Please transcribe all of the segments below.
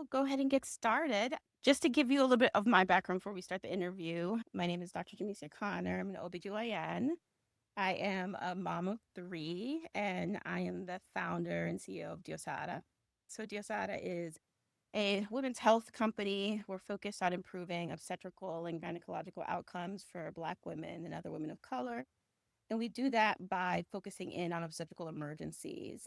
go ahead and get started. Just to give you a little bit of my background before we start the interview, my name is Dr. Yamicia Connor. I'm an OB-GYN. I am a mom of three, and I am the founder and CEO of Diosa Ara. So Diosa Ara is a women's health company. We're focused on improving obstetrical and gynecological outcomes for Black women and other women of color. And we do that by focusing in on obstetrical emergencies.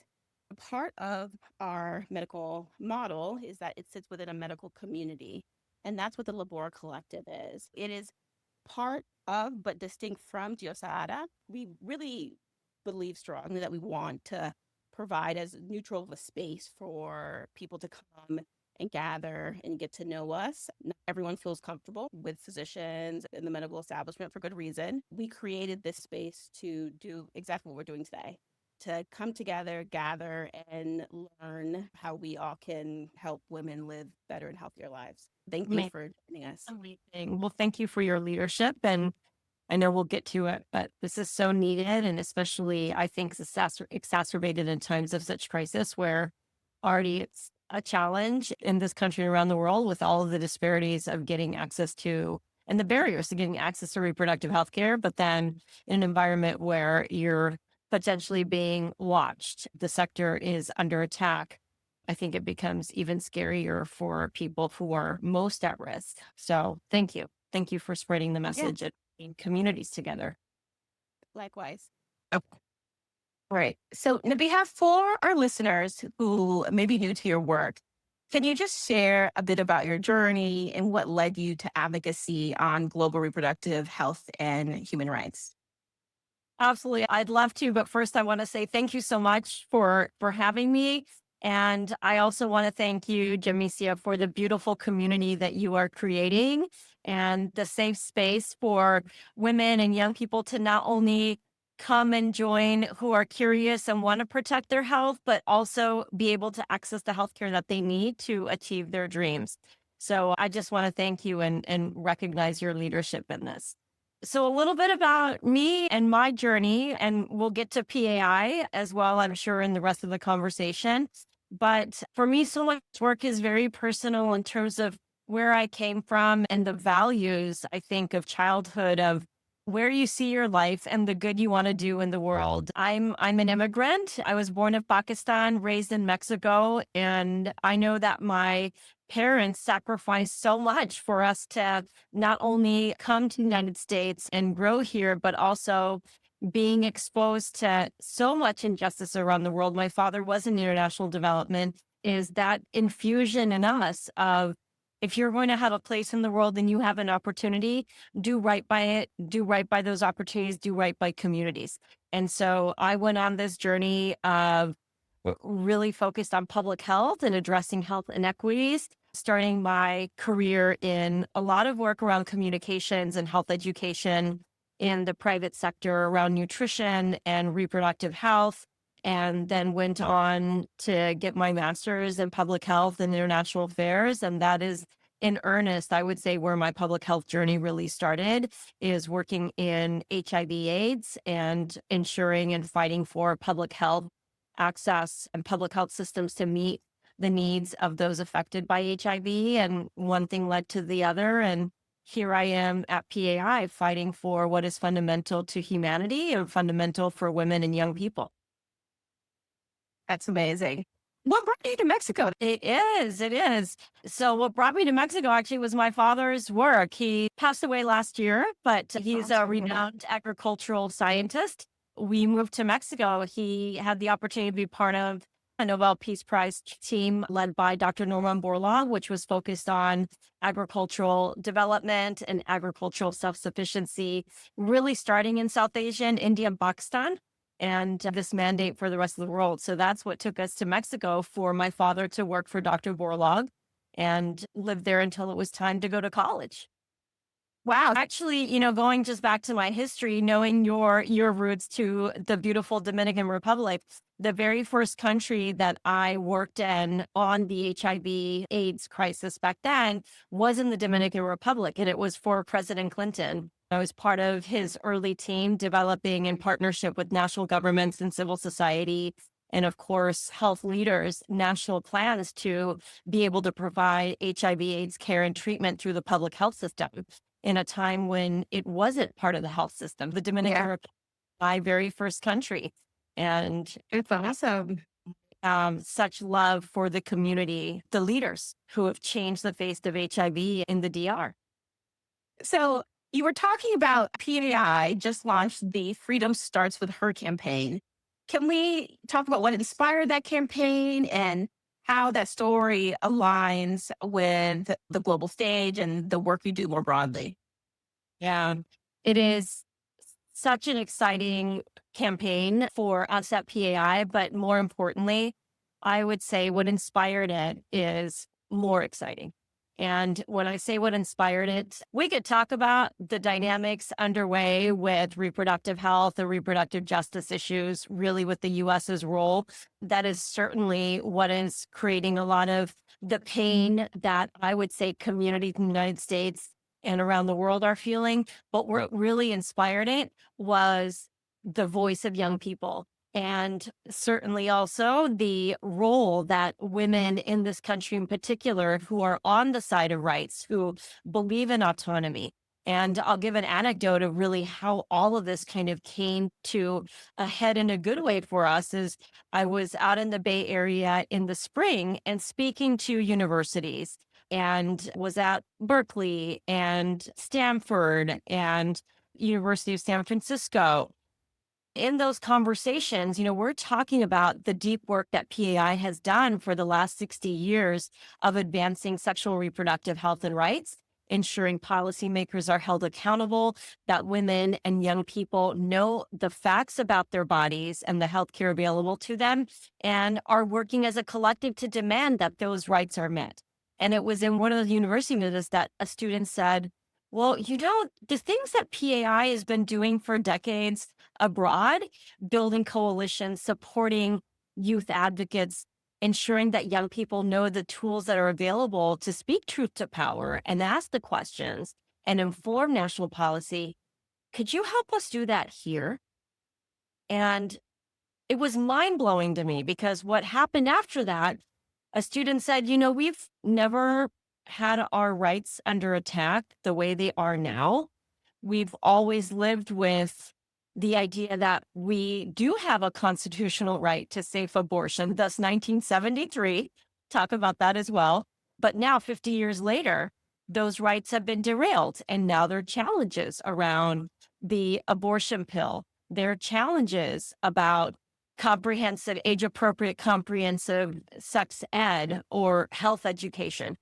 A part of our medical model is that it sits within a medical community, and that's what the Labora Collective is. It is part of, but distinct from Diosa Ara. We really believe strongly that we want to provide as neutral of a space for people to come and gather and get to know us. Not everyone feels comfortable with physicians in the medical establishment for good reason. We created this space to do exactly what we're doing today, to come together, gather, and learn how we all can help women live better and healthier lives. Thank you Amazing. for joining us. Amazing. Well, thank you for your leadership. And I know we'll get to it, but this is so needed. And especially, I think, it's exacerbated in times of such crisis where already it's a challenge in this country and around the world with all of the disparities of getting access to and the barriers to getting access to reproductive health care. But then in an environment where you're potentially being watched, the sector is under attack. I think it becomes even scarier for people who are most at risk. So thank you. Thank you for spreading the Yeah, message and bringing communities together. likewise. Oh, right. So, Nabeeha, for our listeners who may be new to your work, can you just share a bit about your journey and what led you to advocacy on global reproductive health and human rights? Absolutely. I'd love to, but first I want to say thank you so much for having me. And I also want to thank you, Jamicia, for the beautiful community that you are creating and the safe space for women and young people to not only come and join who are curious and want to protect their health, but also be able to access the healthcare that they need to achieve their dreams. So I just want to thank you and recognize your leadership in this. So a little bit about me and my journey, and we'll get to PAI as well, I'm sure, in the rest of the conversation. But for me, so much work is very personal in terms of where I came from and the values, I think, of childhood, of where you see your life and the good you want to do in the world. I'm an immigrant. I was born in Pakistan, raised in Mexico, and I know that my parents sacrificed so much for us to not only come to the United States and grow here, but also being exposed to so much injustice around the world. My father was in international development, is that infusion in us of if you're going to have a place in the world and you have an opportunity, do right by it, do right by those opportunities, do right by communities. And so I went on this journey of really focused on public health and addressing health inequities, starting my career in a lot of work around communications and health education in the private sector around nutrition and reproductive health, and then went on to get my master's in public health and international affairs. And that is in earnest, I would say, where my public health journey really started, is working in HIV/AIDS and ensuring and fighting for public health access and public health systems to meet the needs of those affected by HIV. And one thing led to the other. And here I am at PAI fighting for what is fundamental to humanity and fundamental for women and young people. That's amazing. What brought you to Mexico? It is. It is. So what brought me to Mexico actually was my father's work. He passed away last year, but he's a renowned agricultural scientist. We moved to Mexico. He had the opportunity to be part of a Nobel Peace Prize team led by Dr. Norman Borlaug, which was focused on agricultural development and agricultural self-sufficiency, really starting in South Asia and India and Pakistan, and this mandate for the rest of the world. So that's what took us to Mexico, for my father to work for Dr. Borlaug and live there until it was time to go to college. Wow. Actually, going just back to my history, knowing your roots to the beautiful Dominican Republic, the very first country that I worked in on the HIV/AIDS crisis back then was in the Dominican Republic, and it was for President Clinton. I was part of his early team developing in partnership with national governments and civil society and of course, health leaders, national plans to be able to provide HIV/AIDS care and treatment through the public health system in a time when it wasn't part of the health system. The Dominican Yeah, Republic, my very first country, and it's awesome. such love for the community, the leaders who have changed the face of HIV in the DR. So you were talking about PAI just launched the Freedom Starts with Her campaign. Can we talk about what inspired that campaign and how that story aligns with the global stage and the work you do more broadly? Yeah, it is such an exciting campaign for us at PAI, but more importantly, I would say what inspired it is more exciting. And when I say what inspired it, we could talk about the dynamics underway with reproductive health or reproductive justice issues, really with the US's role. That is certainly what is creating a lot of the pain that I would say communities in the United States and around the world are feeling. But what really inspired it was the voice of young people. And certainly also the role that women in this country in particular, who are on the side of rights, who believe in autonomy. And I'll give an anecdote of really how all of this kind of came to a head in a good way for us is I was out in the Bay Area in the spring and speaking to universities and was at Berkeley and Stanford and University of San Francisco. In those conversations, we're talking about the deep work that PAI has done for the last 60 years of advancing sexual reproductive health and rights, ensuring policymakers are held accountable, that women and young people know the facts about their bodies and the healthcare available to them, and are working as a collective to demand that those rights are met. And it was in one of the university meetings that a student said, well, the things that PAI has been doing for decades abroad, building coalitions, supporting youth advocates, ensuring that young people know the tools that are available to speak truth to power and ask the questions and inform national policy. Could you help us do that here? And it was mind blowing to me because what happened after that, a student said, we've never had our rights under attack the way they are now. We've always lived with the idea that we do have a constitutional right to safe abortion, thus 1973. Talk about that as well. But now, 50 years later, those rights have been derailed. And now there are challenges around the abortion pill. There are challenges about comprehensive, age appropriate, comprehensive sex ed or health education,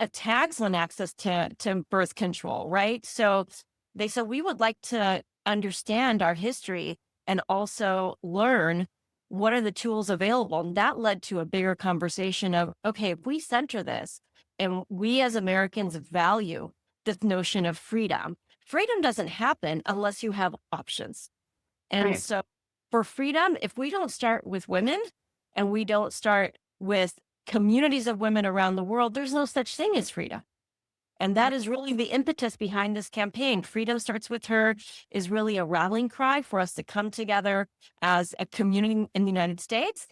attacks on access to birth control, right? So they said, we would like to understand our history and also learn what are the tools available. And that led to a bigger conversation of, okay, if we center this and we as Americans value this notion of freedom, freedom doesn't happen unless you have options. And Right. so for freedom, if we don't start with women and we don't start with communities of women around the world, there's no such thing as freedom. And that is really the impetus behind this campaign. Freedom Starts with Her is really a rallying cry for us to come together as a community in the United States,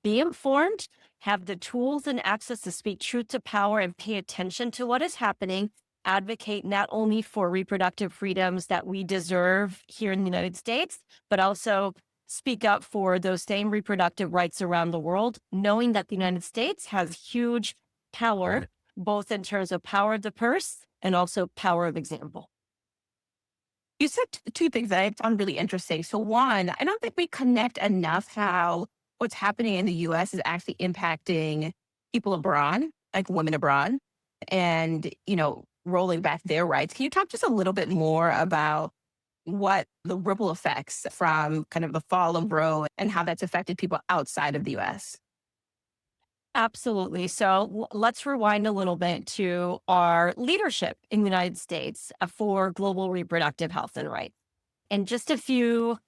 be informed, have the tools and access to speak truth to power and pay attention to what is happening, advocate not only for reproductive freedoms that we deserve here in the United States, but also speak up for those same reproductive rights around the world, knowing that the United States has huge power, both in terms of power of the purse and also power of example. You said two things that I found really interesting. So, one, I don't think we connect enough how what's happening in the US is actually impacting people abroad, like women abroad, and, rolling back their rights. Can you talk just a little bit more about what the ripple effects from kind of the fall of Roe and how that's affected people outside of the US? Absolutely. So let's rewind a little bit to our leadership in the United States for global reproductive health and rights. And just a few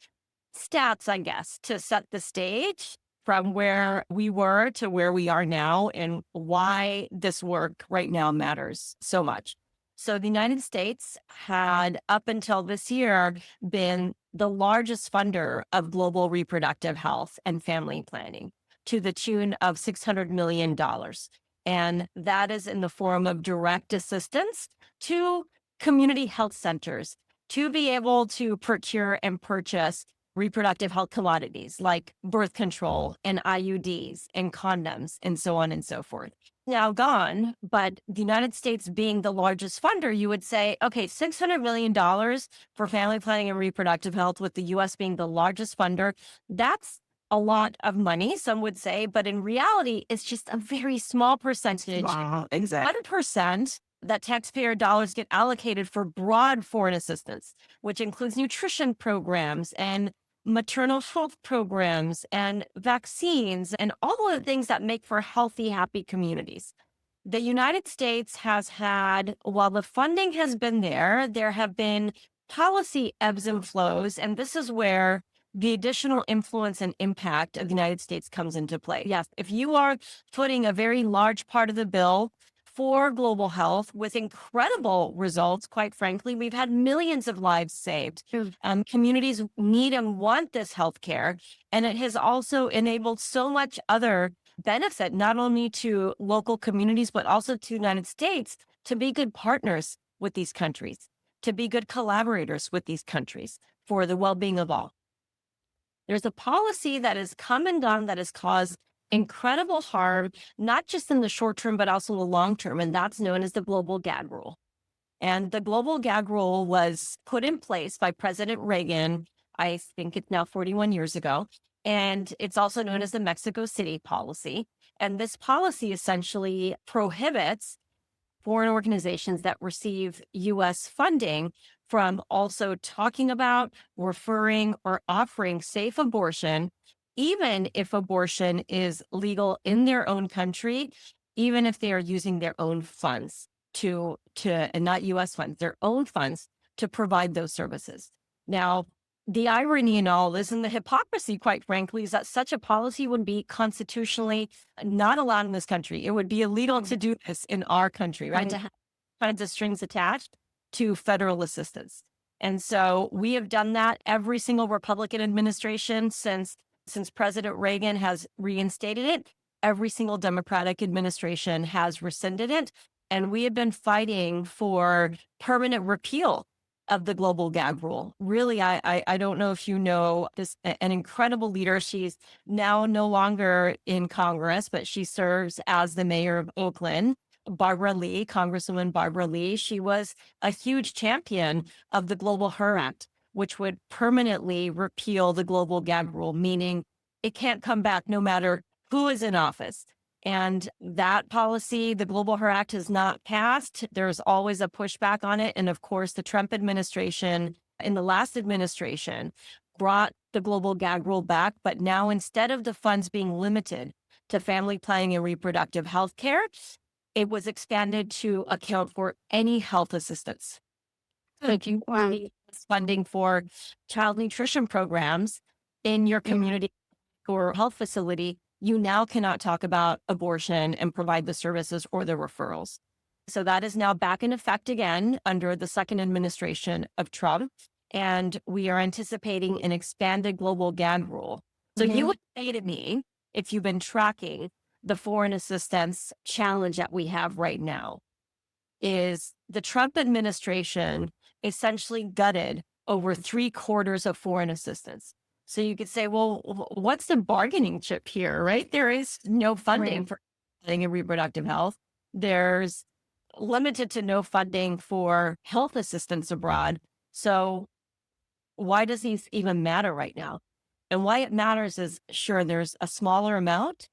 stats, I guess, to set the stage from where we were to where we are now and why this work right now matters so much. So the United States had, up until this year, been the largest funder of global reproductive health and family planning to the tune of $600 million. And that is in the form of direct assistance to community health centers to be able to procure and purchase reproductive health commodities like birth control and IUDs and condoms and so on and so forth. Now gone, but the United States being the largest funder, you would say, okay, $600 million for family planning and reproductive health, with the US being the largest funder. That's a lot of money, some would say, but in reality, it's just a very small percentage. Wow, exactly. 1% that taxpayer dollars get allocated for broad foreign assistance, which includes nutrition programs and maternal health programs and vaccines and all of the things that make for healthy, happy communities. The United States has had, while the funding has been there have been policy ebbs and flows. And this is where the additional influence and impact of the United States comes into play. Yes, if you are footing a very large part of the bill for global health with incredible results, quite frankly, we've had millions of lives saved. Communities need and want this healthcare, and it has also enabled so much other benefit, not only to local communities, but also to the United States to be good partners with these countries, to be good collaborators with these countries for the well-being of all. There's a policy that has come and gone that has caused incredible harm, not just in the short term, but also the long term, and that's known as the Global Gag Rule. And the Global Gag Rule was put in place by President Reagan, I think it's now 41 years ago, and it's also known as the Mexico City policy. And this policy essentially prohibits foreign organizations that receive U.S. funding from also talking about, referring, or offering safe abortion, even if abortion is legal in their own country, even if they are using their own funds and not U.S. funds, their own funds to provide those services. Now, the irony in all this, and the hypocrisy, quite frankly, is that such a policy would be constitutionally not allowed in this country. It would be illegal to do this in our country, right? To have kinds of strings attached to federal assistance. And so we have done that. Every single Republican administration since President Reagan has reinstated it. Every single Democratic administration has rescinded it. And we have been fighting for permanent repeal of the Global Gag Rule. Really, I don't know if you know this, an incredible leader. She's now no longer in Congress, but she serves as the mayor of Oakland, Congresswoman Barbara Lee. She was a huge champion of the Global Her Act, which would permanently repeal the Global Gag Rule, meaning it can't come back no matter who is in office. And that policy, the Global Her Act, has not passed. There's always a pushback on it. And of course, the Trump administration, in the last administration, brought the Global Gag Rule back. But now, instead of the funds being limited to family planning and reproductive health care, it was expanded to account for any health assistance. So if you want funding for child nutrition programs in your community or health facility, you now cannot talk about abortion and provide the services or the referrals. So that is now back in effect again under the second administration of Trump. And we are anticipating an expanded Global Gag Rule. So you would say to me, if you've been tracking the foreign assistance challenge that we have right now, is the Trump administration essentially gutted over 3/4 of foreign assistance. So you could say, well, what's the bargaining chip here, right? There is no funding for planning and reproductive health. There's limited to no funding for health assistance abroad. So why does these even matter right now? And why it matters is, sure, there's a smaller amount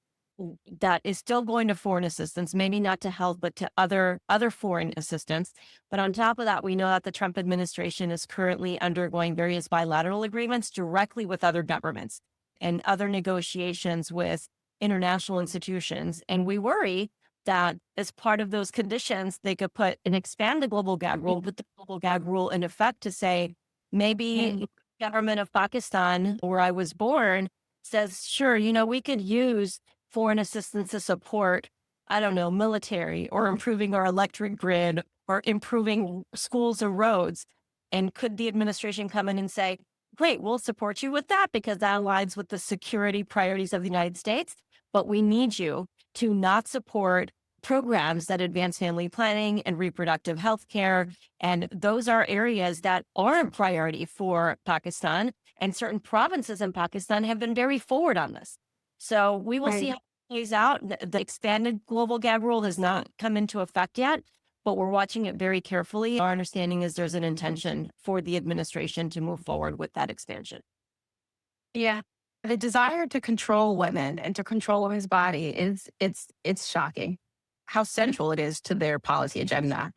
that is still going to foreign assistance, maybe not to health, but to other foreign assistance. But on top of that, we know that the Trump administration is currently undergoing various bilateral agreements directly with other governments and other negotiations with international institutions. And we worry that as part of those conditions, they could expand the Global Gag Rule, with the Global Gag Rule in effect to say, maybe the government of Pakistan, where I was born, says, sure, we could use foreign assistance to support, I don't know, military or improving our electric grid or improving schools or roads. And could the administration come in and say, great, we'll support you with that because that aligns with the security priorities of the United States, but we need you to not support programs that advance family planning and reproductive health care. And those are areas that are a priority for Pakistan. And certain provinces in Pakistan have been very forward on this. So we will see Right. how it plays out. The expanded global gag rule has not come into effect yet, but we're watching it very carefully. Our understanding is there's an intention for the administration to move forward with that expansion. Yeah. The desire to control women and to control women's body is it's shocking how central it is to their policy agenda.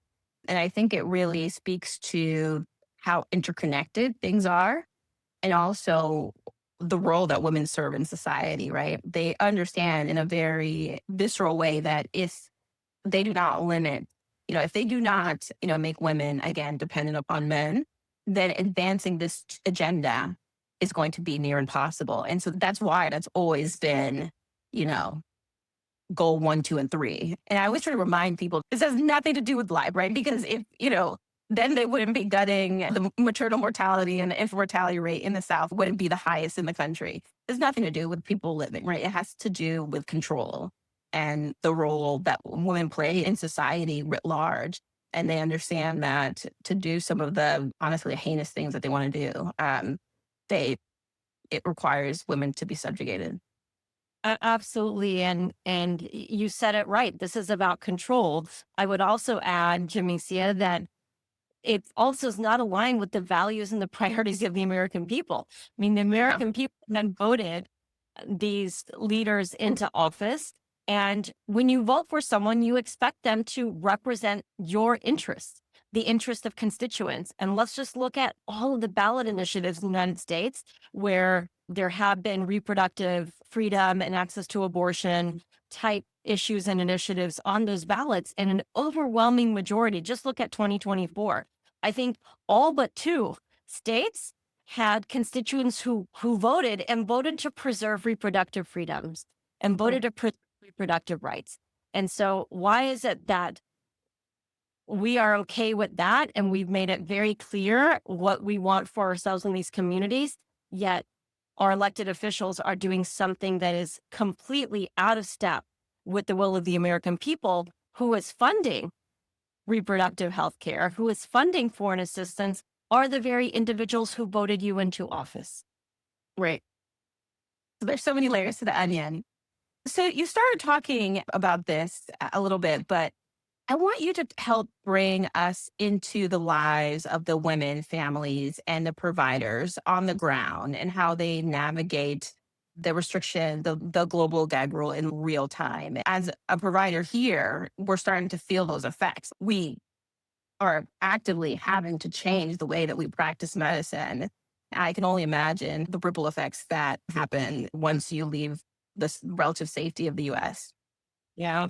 And I think it really speaks to how interconnected things are and also the role that women serve in society, right? They understand in a very visceral way that if they do not limit, if they do not, make women again dependent upon men, then advancing this agenda is going to be near impossible. And so that's why that's always been, you know, goal 1, 2, and 3. And I always try to remind people this has nothing to do with life, right? Because if, then they wouldn't be gutting the maternal mortality and the infant mortality rate in the South wouldn't be the highest in the country. It's nothing to do with people living, right? It has to do with control and the role that women play in society writ large. And they understand that to do some of the honestly heinous things that they want to do, they it requires women to be subjugated. Absolutely. And you said it right. This is about control. I would also add, Jamesia, that it also is not aligned with the values and the priorities of the American people. I mean, the Yeah. American people had voted these leaders into office. And when you vote for someone, you expect them to represent your interests, the interest of constituents. And let's just look at all of the ballot initiatives in the United States where there have been reproductive freedom and access to abortion type issues and initiatives on those ballots. And an overwhelming majority, just look at 2024. I think all but 2 states had constituents who voted and voted to preserve reproductive freedoms and voted to preserve reproductive rights. And so why is it that we are okay with that and we've made it very clear what we want for ourselves in these communities, yet our elected officials are doing something that is completely out of step with the will of the American people, who is funding reproductive health care, who is funding foreign assistance, are the very individuals who voted you into office. Right. So there's so many layers to the onion. So you started talking about this a little bit, but I want you to help bring us into the lives of the women, families, and the providers on the ground and how they navigate the restriction, the global gag rule in real time. As a provider here, we're starting to feel those effects. We are actively having to change the way that we practice medicine. I can only imagine the ripple effects that happen once you leave the relative safety of the US. Yeah.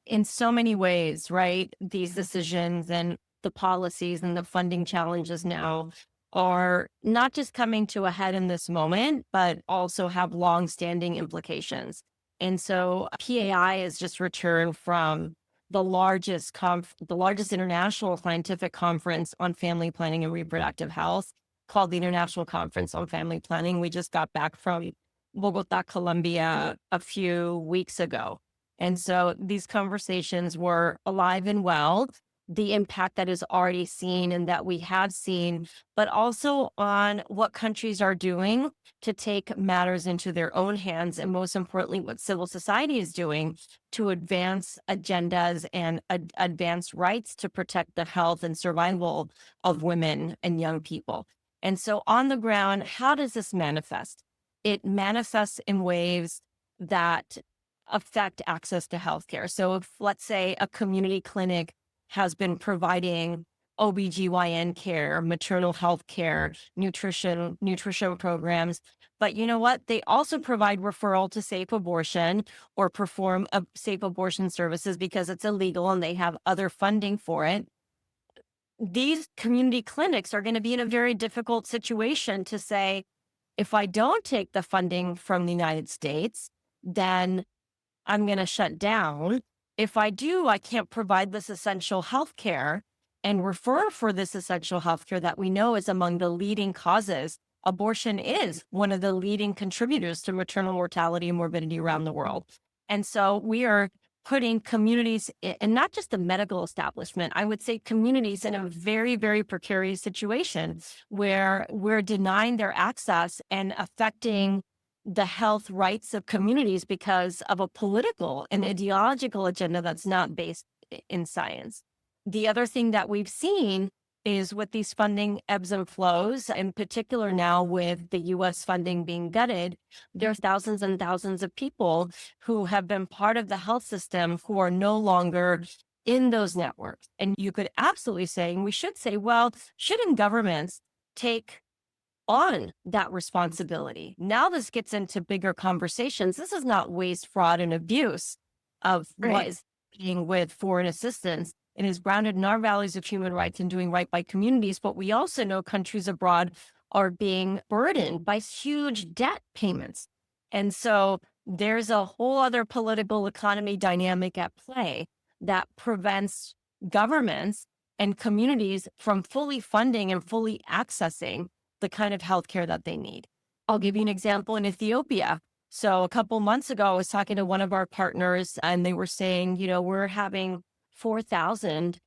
In so many ways, right? These decisions and the policies and the funding challenges now are not just coming to a head in this moment, but also have long-standing implications. And so PAI has just returned from the largest international scientific conference on family planning and reproductive health, called the International Conference on Family Planning. We just got back from Bogota, Colombia a few weeks ago. And so these conversations were alive and well, the impact that is already seen and that we have seen, but also on what countries are doing to take matters into their own hands. And most importantly, what civil society is doing to advance agendas and advance rights to protect the health and survival of women and young people. And so on the ground, how does this manifest? It manifests in ways that affect access to healthcare. So if, let's say, a community clinic has been providing OB-GYN care, maternal health care, nutrition programs, but you know what? They also provide referral to safe abortion or perform safe abortion services because it's illegal and they have other funding for it. These community clinics are going to be in a very difficult situation to say, if I don't take the funding from the United States, then I'm going to shut down. If I do, I can't provide this essential health care. and refer for this essential healthcare that we know is among the leading causes. Abortion is one of the leading contributors to maternal mortality and morbidity around the world. And so we are putting communities, and not just the medical establishment, I would say communities in a very, very precarious situation where we're denying their access and affecting the health rights of communities because of a political and ideological agenda that's not based in science. The other thing that we've seen is with these funding ebbs and flows, in particular now with the US funding being gutted, there's thousands and thousands of people who have been part of the health system who are no longer in those networks. And you could absolutely say, and we should say, well, shouldn't governments take on that responsibility? Now this gets into bigger conversations. This is not waste, fraud, and abuse of what Right. is being with foreign assistance. It is grounded in our values of human rights and doing right by communities. But we also know countries abroad are being burdened by huge debt payments. And so there's a whole other political economy dynamic at play that prevents governments and communities from fully funding and fully accessing the kind of healthcare that they need. I'll give you an example in Ethiopia. So a couple months ago, I was talking to one of our partners, and they were saying, we're having 4,000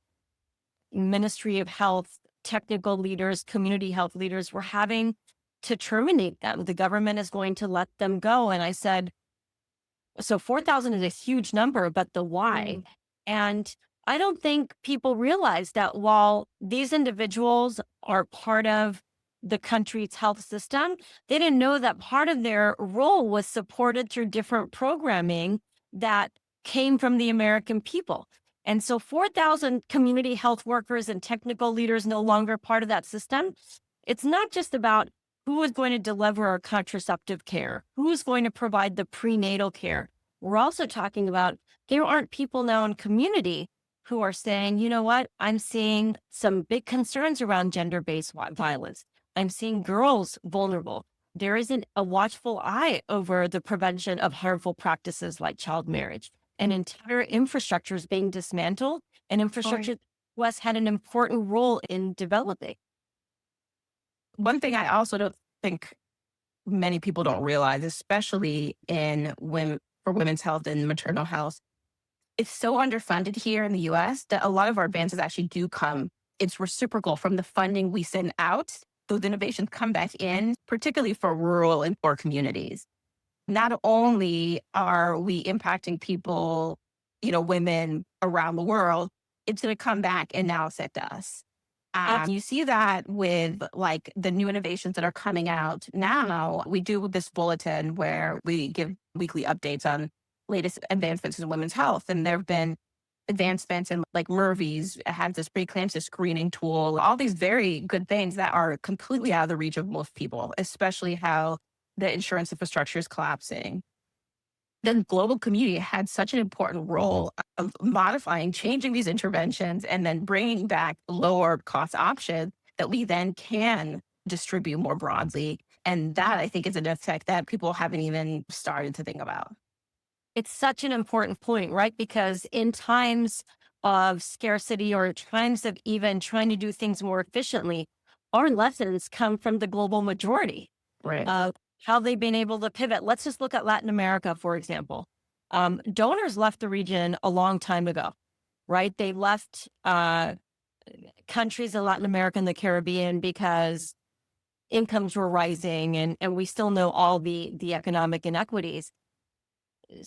Ministry of Health technical leaders, community health leaders. We're having to terminate them. The government is going to let them go. And I said, so 4,000 is a huge number, but the why? And I don't think people realize that while these individuals are part of the country's health system, they didn't know that part of their role was supported through different programming that came from the American people. And so 4,000 community health workers and technical leaders no longer part of that system. It's not just about who is going to deliver our contraceptive care, who's going to provide the prenatal care. We're also talking about there aren't people now in community who are saying, you know what, I'm seeing some big concerns around gender-based violence. I'm seeing girls vulnerable. There isn't a watchful eye over the prevention of harmful practices like child marriage. And entire infrastructure is being dismantled, and infrastructure West had an important role in developing. One thing I also don't think many people don't realize, especially in women for women's health and maternal health, it's so underfunded here in the US that a lot of our advances actually do come. It's reciprocal from the funding we send out. Those innovations come back in, particularly for rural and poor communities. Not only are we impacting people, women around the world, it's going to come back and now affect us. You see that with like the new innovations that are coming out now. We do this bulletin where we give weekly updates on latest advancements in women's health. And there have been advancements in like Murphy's has this preeclampsia screening tool, all these very good things that are completely out of the reach of most people, especially how the insurance infrastructure is collapsing. The global community had such an important role of modifying, changing these interventions, and then bringing back lower cost options that we then can distribute more broadly. And that I think is an effect that people haven't even started to think about. It's such an important point, right? Because in times of scarcity or times of even trying to do things more efficiently, our lessons come from the global majority Right. of how they've been able to pivot. Let's just look at Latin America, for example. Donors left the region a long time ago, right? They left countries in Latin America and the Caribbean because incomes were rising, and we still know all the economic inequities.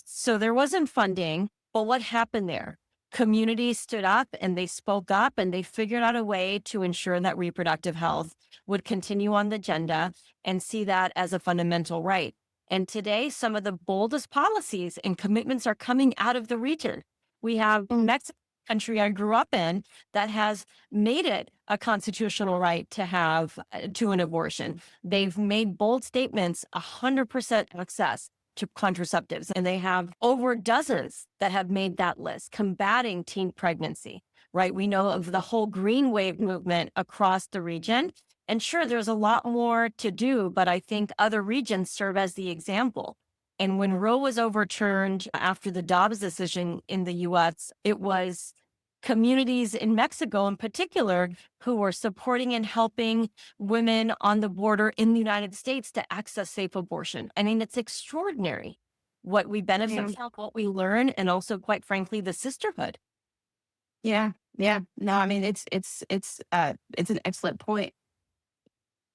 So there wasn't funding, but what happened there? Communities stood up and they spoke up and they figured out a way to ensure that reproductive health would continue on the agenda and see that as a fundamental right. And today, some of the boldest policies and commitments are coming out of the region. We have Mexico, country I grew up in, that has made it a constitutional right to have to an abortion. They've made bold statements, 100% access to contraceptives. And they have over dozens that have made that list, combating teen pregnancy, right? We know of the whole green wave movement across the region. And sure, there's a lot more to do, but I think other regions serve as the example. And when Roe was overturned after the Dobbs decision in the US, it was communities in Mexico in particular who are supporting and helping women on the border in the United States to access safe abortion. I mean, it's extraordinary what we benefit from, what we learn, and also, quite frankly, the sisterhood. Yeah. Yeah. No, I mean, it's an excellent point.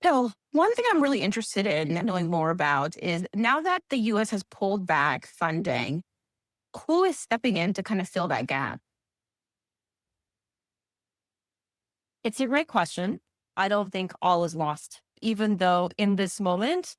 So one thing I'm really interested in knowing more about is now that the US has pulled back funding, who is stepping in to kind of fill that gap? It's a great question. I don't think all is lost, even though in this moment,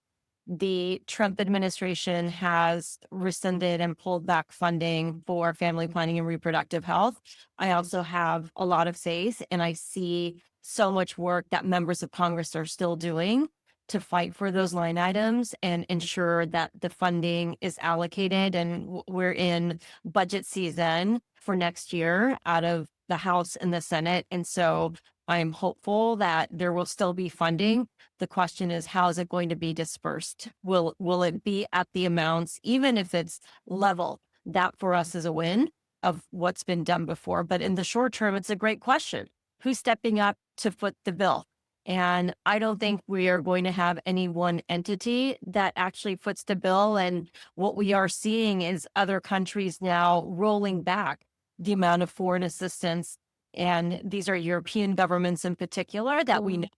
the Trump administration has rescinded and pulled back funding for family planning and reproductive health. I also have a lot of faith, and I see so much work that members of Congress are still doing to fight for those line items and ensure that the funding is allocated. And we're in budget season for next year out of the House and the Senate. And so I'm hopeful that there will still be funding. The question is, how is it going to be dispersed? Will it be at the amounts, even if it's level? That for us is a win of what's been done before. But in the short term, it's a great question. Who's stepping up to foot the bill? And I don't think we are going to have any one entity that actually foots the bill. And what we are seeing is other countries now rolling back the amount of foreign assistance. And these are European governments in particular that we know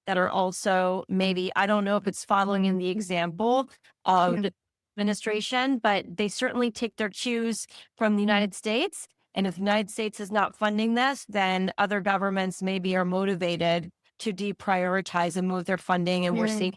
that are also maybe, I don't know if it's following in the example of the administration, but they certainly take their cues from the United States. And if the United States is not funding this, then other governments maybe are motivated to deprioritize and move their funding. And we're seeing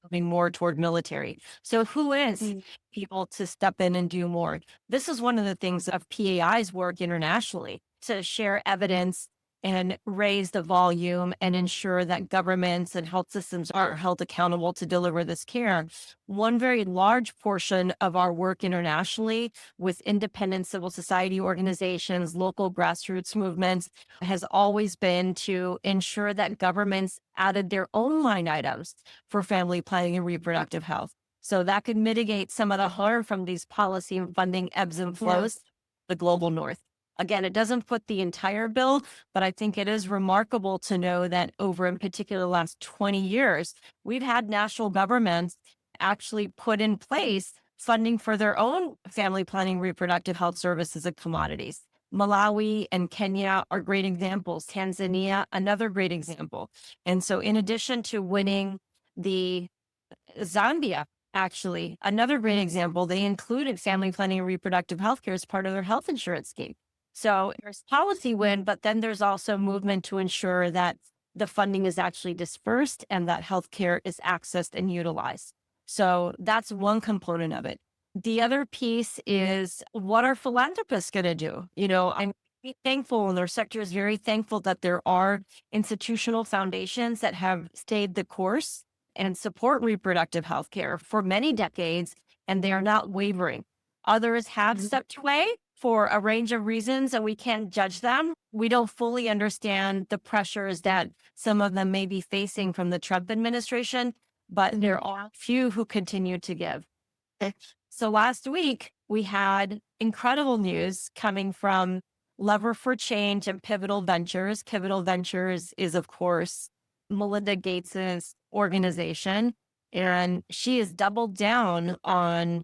moving more toward military. So who is people to step in and do more? This is one of the things of PAI's work internationally, to share evidence and raise the volume and ensure that governments and health systems are held accountable to deliver this care. One very large portion of our work internationally with independent civil society organizations, local grassroots movements, has always been to ensure that governments added their own line items for family planning and reproductive health. So that could mitigate some of the harm from these policy and funding ebbs and flows, the global north. Again, it doesn't put the entire bill, but I think it is remarkable to know that over, in particular, the last 20 years, we've had national governments actually put in place funding for their own family planning, reproductive health services and commodities. Malawi and Kenya are great examples. Tanzania, another great example. And so in addition to winning the Zambia, actually, another great example, they included family planning and reproductive health care as part of their health insurance scheme. So there's policy win, but then there's also movement to ensure that the funding is actually dispersed and that healthcare is accessed and utilized. So that's one component of it. The other piece is, what are philanthropists going to do? I'm thankful, and their sector is very thankful that there are institutional foundations that have stayed the course and support reproductive health care for many decades, and they are not wavering. Others have stepped away for a range of reasons, and we can't judge them. We don't fully understand the pressures that some of them may be facing from the Trump administration, but there are few who continue to give. So last week, we had incredible news coming from Lever for Change and Pivotal Ventures. Pivotal Ventures is, of course, Melinda Gates's organization, and she has doubled down on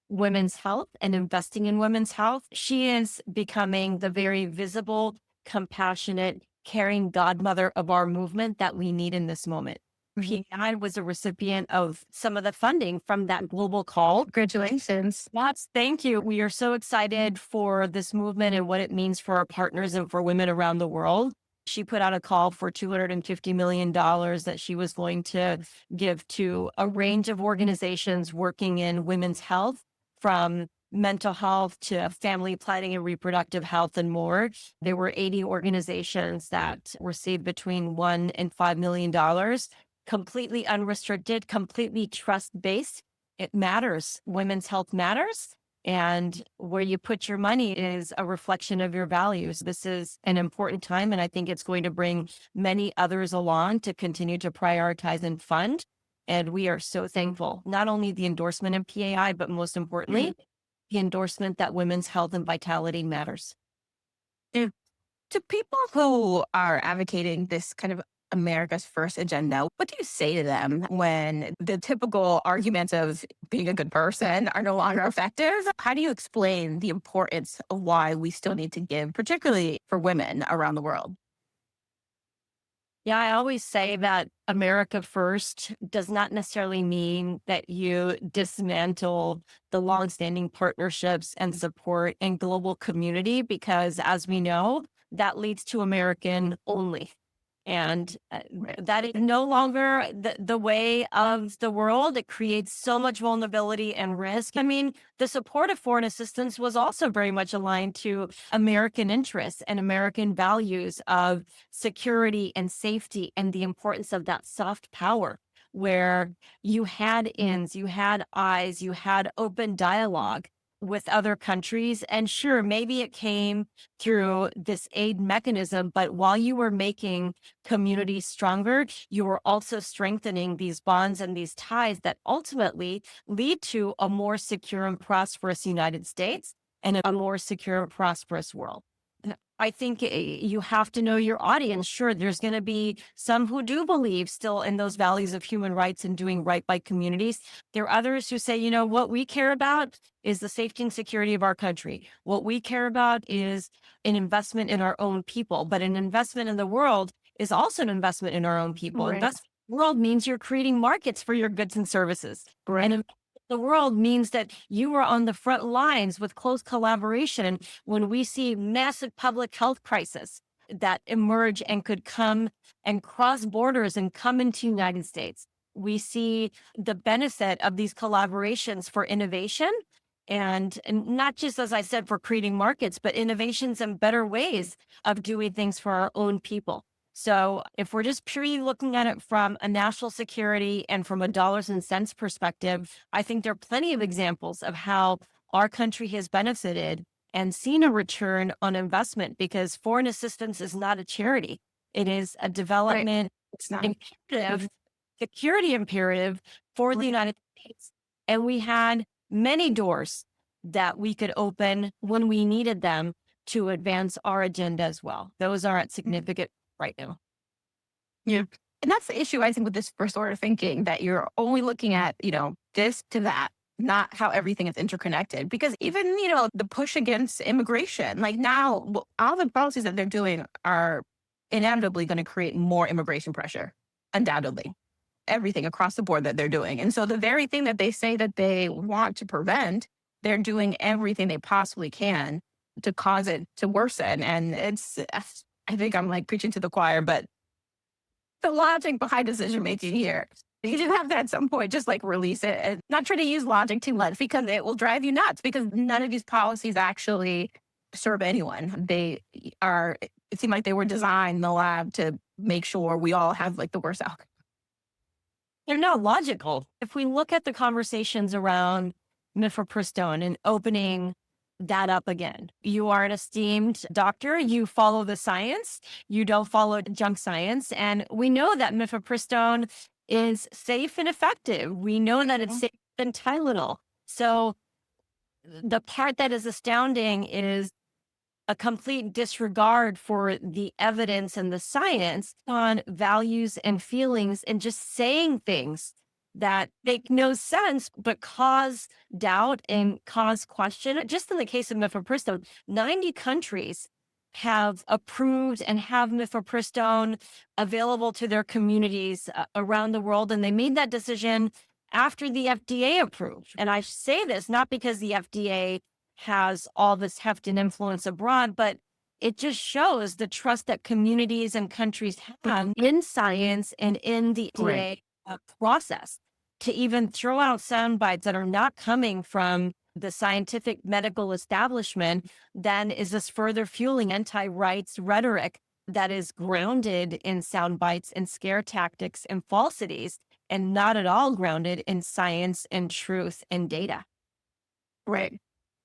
women's health and investing in women's health. She is becoming the very visible, compassionate, caring godmother of our movement that we need in this moment. PI was a recipient of some of the funding from that global call. Congratulations. Lots. Thank you. We are so excited for this movement and what it means for our partners and for women around the world. She put out a call for $250 million that she was going to give to a range of organizations working in women's health, from mental health to family planning and reproductive health and more. There were 80 organizations that received between $1 and $5 million, completely unrestricted, completely trust-based. It matters. Women's health matters. And where you put your money is a reflection of your values. This is an important time, and I think it's going to bring many others along to continue to prioritize and fund. And we are so thankful, not only the endorsement in PAI, but most importantly, the endorsement that women's health and vitality matters. To people who are advocating this kind of America's first agenda, what do you say to them when the typical arguments of being a good person are no longer effective? How do you explain the importance of why we still need to give, particularly for women around the world? Yeah, I always say that America first does not necessarily mean that you dismantle the longstanding partnerships and support and global community, because as we know, that leads to American only. And Right. that is no longer the way of the world. It creates so much vulnerability and risk. I mean, the support of foreign assistance was also very much aligned to American interests and American values of security and safety and the importance of that soft power, where you had ins, you had eyes, you had open dialogue with other countries. And sure, maybe it came through this aid mechanism, but while you were making communities stronger, you were also strengthening these bonds and these ties that ultimately lead to a more secure and prosperous United States and a more secure and prosperous world. I think you have to know your audience. Sure, there's going to be some who do believe still in those values of human rights and doing right by communities. There are others who say, you know, what we care about is the safety and security of our country. What we care about is an investment in our own people, but an investment in the world is also an investment in our own people. Right. Investment in the world means you're creating markets for your goods and services. Right. And the world means that you are on the front lines with close collaboration when we see massive public health crisis that emerge and could come and cross borders and come into United States. We see the benefit of these collaborations for innovation and not just, as I said, for creating markets, but innovations and better ways of doing things for our own people. So if we're just purely looking at it from a national security and from a dollars and cents perspective, I think there are plenty of examples of how our country has benefited and seen a return on investment, because foreign assistance is not a charity. It is a Right. development It's not. imperative, security imperative for the Right. United States. And we had many doors that we could open when we needed them to advance our agenda as well. Those aren't significant right now. Yeah. And that's the issue, I think, with this first order thinking that you're only looking at, this to that, not how everything is interconnected. Because even, the push against immigration, like now, all the policies that they're doing are inevitably going to create more immigration pressure, undoubtedly. Everything across the board that they're doing. And so the very thing that they say that they want to prevent, they're doing everything they possibly can to cause it to worsen. And I think I'm like preaching to the choir, but the logic behind decision making here. You just have to at some point just like release it and not try to use logic too much, because it will drive you nuts, because none of these policies actually serve anyone. It seemed like they were designed in the lab to make sure we all have like the worst outcome. They're not logical. If we look at the conversations around mifepristone and opening that up again, you are an esteemed doctor. You follow the science. You don't follow junk science. And we know that mifepristone is safe and effective. We know that it's safer than Tylenol. So the part that is astounding is a complete disregard for the evidence and the science on values and feelings, and just saying things that make no sense but cause doubt and cause question. Just in the case of mifepristone, 90 countries have approved and have mifepristone available to their communities around the world, and they made that decision after the FDA approved. And I say this not because the FDA has all this heft and influence abroad, but it just shows the trust that communities and countries have in science and in the Right. FDA process to even throw out sound bites that are not coming from the scientific medical establishment. Then is this further fueling anti-rights rhetoric that is grounded in sound bites and scare tactics and falsities, and not at all grounded in science and truth and data. Right.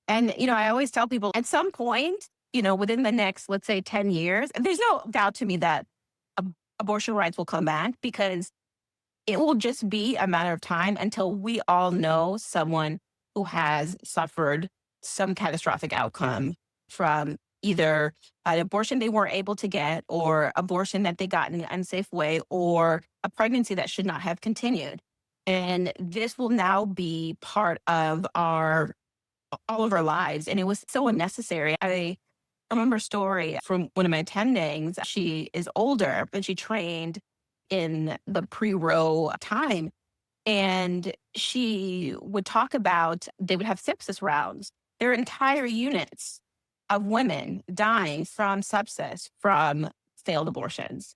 And, I always tell people at some point, within the next, let's say 10 years, and there's no doubt to me that abortion rights will come back, because it will just be a matter of time until we all know someone who has suffered some catastrophic outcome from either an abortion they weren't able to get, or abortion that they got in an unsafe way, or a pregnancy that should not have continued. And this will now be part of all of our lives. And it was so unnecessary. I remember a story from one of my attendings. She is older, but she trained in the pre-row time. And she would talk about they would have sepsis rounds. There are entire units of women dying from sepsis from failed abortions.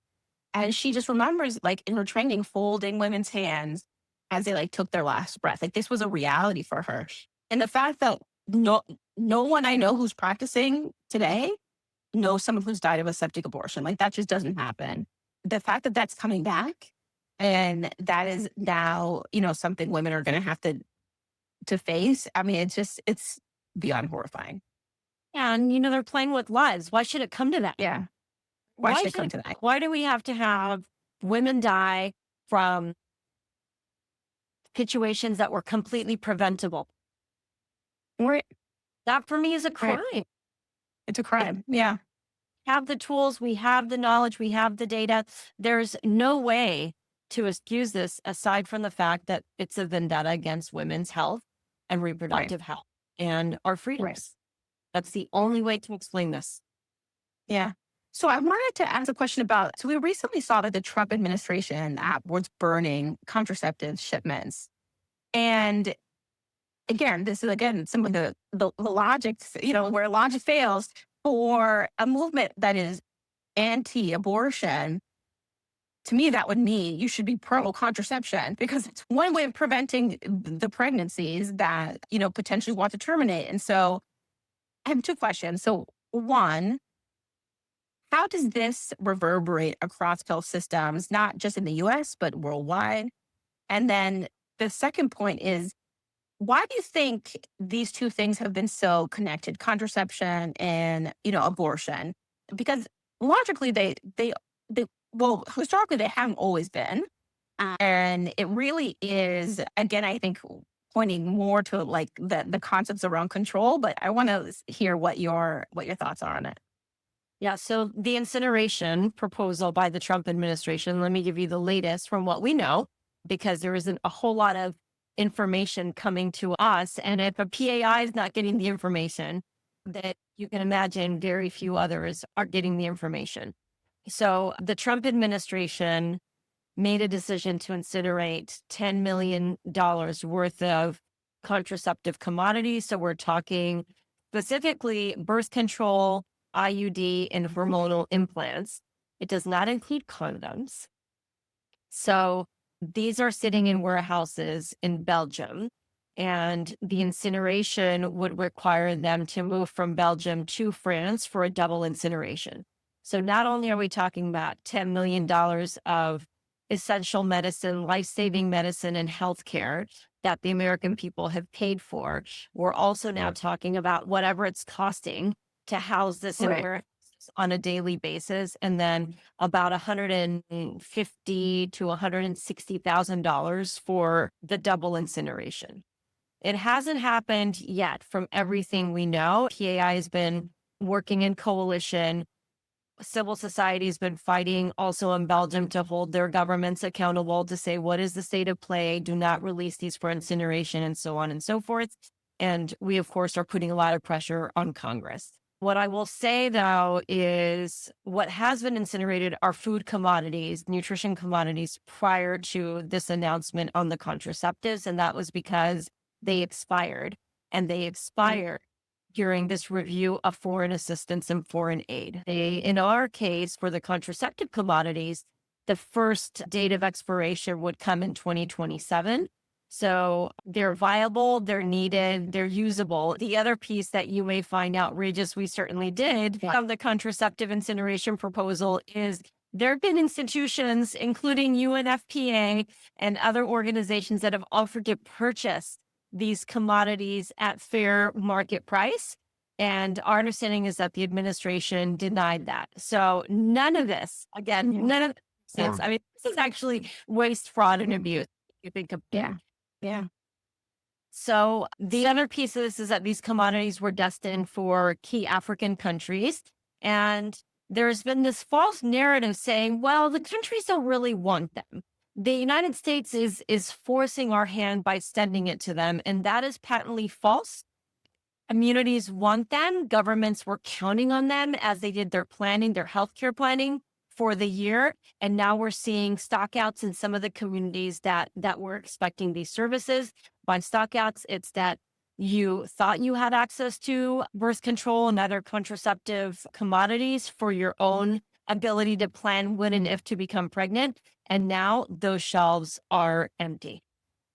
And she just remembers, like, in her training, folding women's hands as they like took their last breath. Like, this was a reality for her. And the fact that no one I know who's practicing today knows someone who's died of a septic abortion. Like, that just doesn't happen. The fact that that's coming back, and that is now, something women are going to have to face. I mean, it's beyond horrifying. And, they're playing with lives. Why should it come to that? Yeah. Why should it come to that? Why do we have to have women die from situations that were completely preventable? Right. That for me is a Right. crime. It's a crime. Yeah. Have the tools, we have the knowledge, we have the data. There's no way to excuse this aside from the fact that it's a vendetta against women's health and reproductive health and our freedoms. Right. That's the only way to explain this. Yeah. So I wanted to ask a question about, so we recently saw that the Trump administration was burning contraceptive shipments. And again, this is some of the logic, where logic fails for a movement that is anti-abortion. To me, that would mean you should be pro-contraception, because it's one way of preventing the pregnancies that, potentially want to terminate. And so I have two questions. So one, how does this reverberate across health systems, not just in the US, but worldwide? And then the second point is, why do you think these two things have been so connected, contraception and, abortion? Because logically, well, historically, they haven't always been. And it really is, again, I think, pointing more to like the concepts around control. But I want to hear what your thoughts are on it. Yeah. So the incineration proposal by the Trump administration, let me give you the latest from what we know, because there isn't a whole lot of information coming to us. And if a PAI is not getting the information, that you can imagine very few others are getting the information. So the Trump administration made a decision to incinerate $10 million worth of contraceptive commodities. So we're talking specifically birth control, IUD, and hormonal implants. It does not include condoms. So these are sitting in warehouses in Belgium, and the incineration would require them to move from Belgium to France for a double incineration. So not only are we talking about $10 million of essential medicine, life-saving medicine, and healthcare that the American people have paid for, we're also now talking about whatever it's costing to house this in warehouses on a daily basis, and then about $150,000 to $160,000 for the double incineration. It hasn't happened yet from everything we know. PAI has been working in coalition. Civil society has been fighting also in Belgium to hold their governments accountable, to say, what is the state of play? Do not release these for incineration, and so on and so forth. And we, of course, are putting a lot of pressure on Congress. What I will say, though, is what has been incinerated are food commodities, nutrition commodities, prior to this announcement on the contraceptives. And that was because they expired, and they expired during this review of foreign assistance and foreign aid. In our case, for the contraceptive commodities, the first date of expiration would come in 2027. So they're viable, they're needed, they're usable. The other piece that you may find outrageous, we certainly did, from the contraceptive incineration proposal, is there have been institutions, including UNFPA and other organizations, that have offered to purchase these commodities at fair market price. And our understanding is that the administration denied that. So none of this, again, none of this, I mean, this is actually waste, fraud, and abuse. You think of Yeah. So the other piece of this is that these commodities were destined for key African countries. And there's been this false narrative saying, well, the countries don't really want them. The United States is forcing our hand by sending it to them. And that is patently false. Communities want them. Governments were counting on them as they did their planning, their healthcare planning for the year. And now we're seeing stockouts in some of the communities that were expecting these services. By stockouts, it's that you thought you had access to birth control and other contraceptive commodities for your own ability to plan when and if to become pregnant. And now those shelves are empty.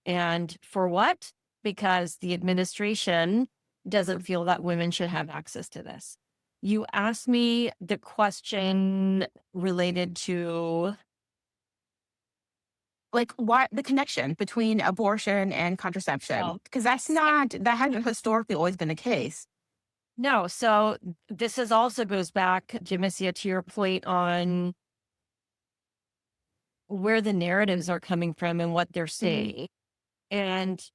And for what? Because the administration doesn't feel that women should have access to this. You asked me the question related to, Like, what the connection between abortion and contraception? oh, Because that hasn't historically always been the case. no. So this is also goes back, Jamesia, to your point on where the narratives are coming from and what they're Mhm. saying. And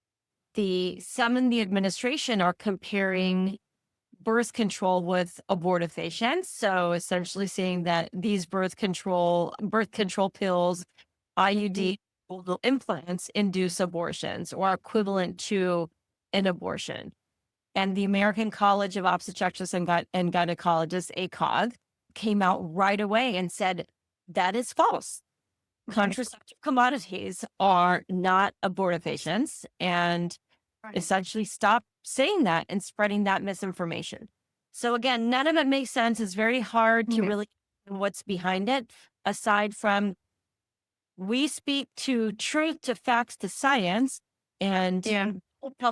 some in the administration are comparing birth control with abortifacients. So essentially saying that these birth control pills, IUD implants induce abortions or are equivalent to an abortion. And the American College of Obstetricians and Gynecologists, ACOG, came out right away and said that is false. Contraceptive commodities are not abortifacients, and Right. essentially stop saying that and spreading that misinformation. So again, none of it makes sense. It's very hard to Yeah. really know what's behind it, aside from we speak to truth, to facts, to science, and Yeah.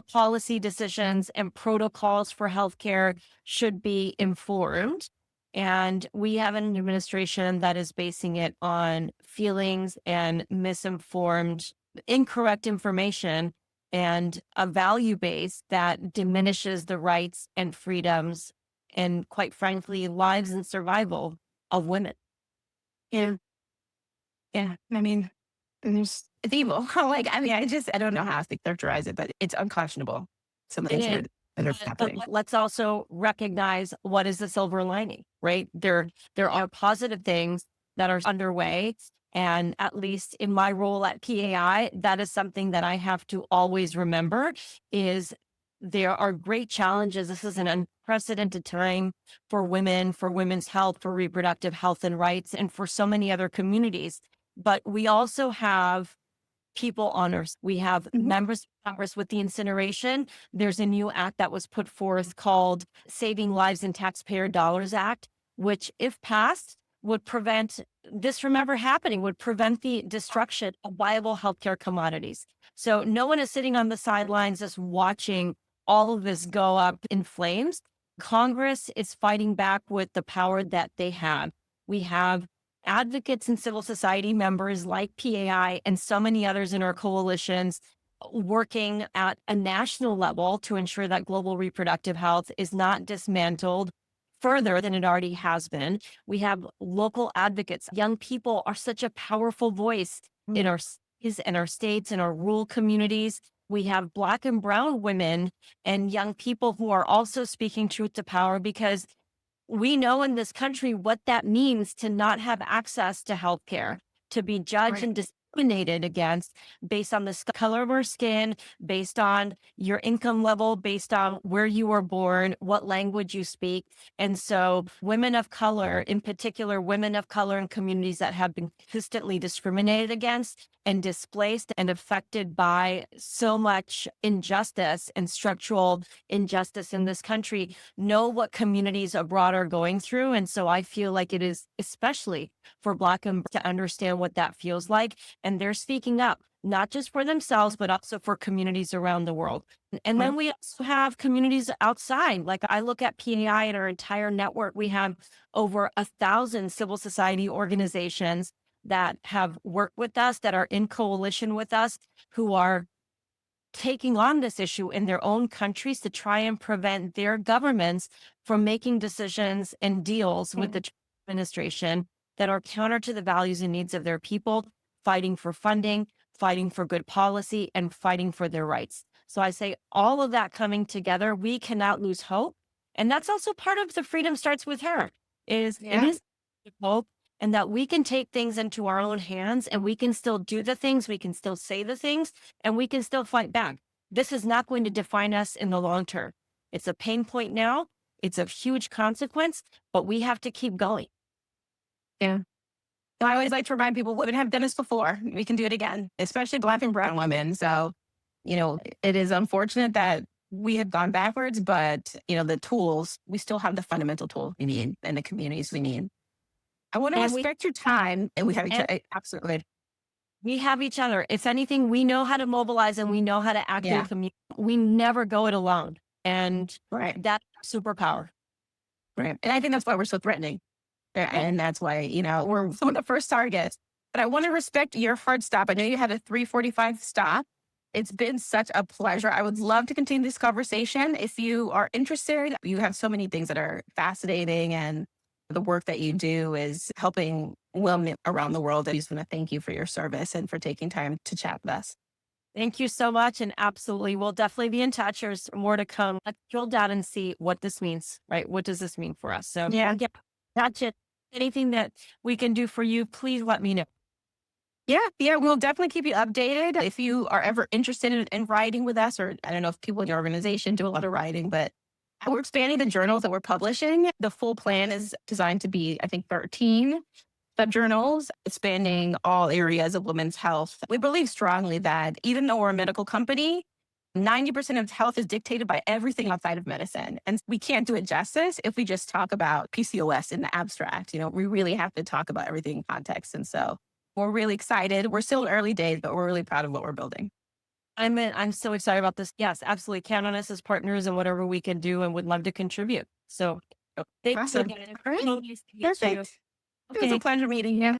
policy decisions and protocols for healthcare should be informed. And we have an administration that is basing it on feelings and misinformed, incorrect information and a value base that diminishes the rights and freedoms and, quite frankly, lives and survival of women. Yeah. Yeah. I mean, it's evil. Like, I mean, I don't know how else to characterize it, but it's unconscionable. Some of the It things is. that are But happening. let's also recognize what is the silver lining, right? There are positive things that are underway. And at least in my role at PAI, that is something that I have to always remember is there are great challenges. This is an unprecedented time for women, for women's health, for reproductive health and rights, and for so many other communities. But we also have people honors. We have Mhm. members of Congress with the incineration. There's a new act that was put forth called Saving Lives and Taxpayer Dollars Act, which, if passed, would prevent this from ever happening, would prevent the destruction of viable healthcare commodities. So no one is sitting on the sidelines just watching all of this go up in flames. Congress is fighting back with the power that they have. We have advocates and civil society members like PAI and so many others in our coalitions working at a national level to ensure that global reproductive health is not dismantled further than it already has been. We have local advocates. Young people are such a powerful voice in our cities and our states and our rural communities. We have Black and Brown women and young people who are also speaking truth to power because we know in this country what that means to not have access to healthcare, to be judged Right. and discriminated against based on the color of our skin, based on your income level, based on where you were born, what language you speak. And so, women of color, in particular, women of color in communities that have been consistently discriminated against and displaced and affected by so much injustice and structural injustice in this country, know what communities abroad are going through. And so I feel like it is especially for Black and to understand what that feels like. And they're speaking up, not just for themselves, but also for communities around the world. And then we also have communities outside. Like I look at PAI and our entire network, we have over 1,000 civil society organizations that have worked with us, that are in coalition with us, who are taking on this issue in their own countries to try and prevent their governments from making decisions and deals with the Trump administration that are counter to the values and needs of their people, fighting for funding, fighting for good policy, and fighting for their rights. So I say all of that coming together, we cannot lose hope. And that's also part of the freedom starts with her is it Yeah. is hope and that we can take things into our own hands and we can still do the things, we can still say the things, and we can still fight back. This is not going to define us in the long term. It's a pain point now. It's a huge consequence, but we have to keep going. Yeah. I always like to remind people women have done this before. We can do it again, especially Black and brown women. So, it is unfortunate that we have gone backwards, but, the tools, we still have the fundamental tools we need and the communities we need. I want to And respect your time. And we have each and other. Absolutely. we have each other. If anything, we know how to mobilize and we know how to act in Yeah. community. We never go it alone. And Right. that's superpower. Right. And I think that's why we're so threatening. And that's why, we're some of the first targets. But I want to respect your hard stop. I know you had a 3:45 stop. It's been such a pleasure. I would love to continue this conversation. If you are interested, you have so many things that are fascinating, and the work that you do is helping women around the world. I just want to thank you for your service and for taking time to chat with us. Thank you so much. And absolutely, we'll definitely be in touch. There's more to come. Let's drill down and see what this means, right? What does this mean for us? So, Yeah. yeah, that's it. Anything that we can do for you, please let me know. Yeah, we'll definitely keep you updated. If you are ever interested in writing with us, or I don't know if people in your organization do a lot of writing, but we're expanding the journals that we're publishing. The full plan is designed to be, I think, 13 subjournals, spanning all areas of women's health. We believe strongly that even though we're a medical company, 90% of health is dictated by everything outside of medicine. And we can't do it justice if we just talk about PCOS in the abstract. We really have to talk about everything in context. And so we're really excited. We're still in early days, but we're really proud of what we're building. I'm so excited about this. Yes, absolutely. Count on us as partners and whatever we can do and would love to contribute. So thank you Awesome. again. All right. So nice to meet you. Perfect. It was a Okay. pleasure meeting you.